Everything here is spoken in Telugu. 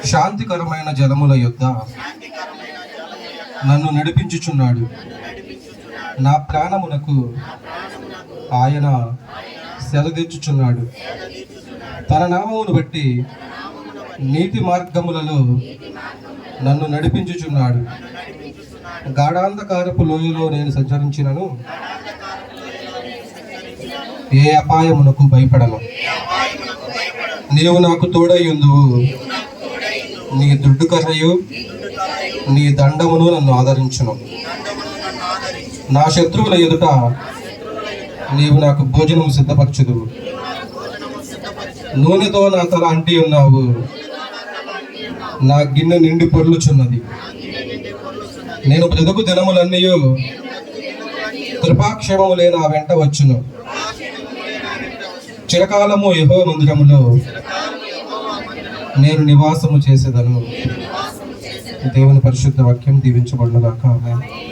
శాంతికరమైన జలముల యొద్ద నన్ను నడిపించుచున్నాడు. నా ప్రాణమునకు ఆయన సెలదీర్చుచున్నాడు. తన నామమును బట్టి నీతి మార్గములలో నన్ను నడిపించుచున్నాడు. గాఢాంధకారపు లోయలో నేను సంచరించినను ఏ అపాయమునకు భయపడను. నీవు నాకు తోడయ్యుందువు. నీ దుడ్డు కర్రయు నీ దండమును నన్ను ఆదరించును. నా శత్రువుల ఎదుట నీవు నాకు భోజనము సిద్ధపరచుదువు. నూనెతో నా తల అంటి ఉన్నావు. నా గిన్నె నిండి పొర్లుచున్నది. నేను బ్రతుకు దినములన్నీ కృపాక్షేమములే నా వెంట వచ్చును. చిరకాలము యెహోవా మందిరములో నేను నివాసము చేసేదను. దేవుని పరిశుద్ధ వాక్యం దీవించబడును గాక. ఆమేన్.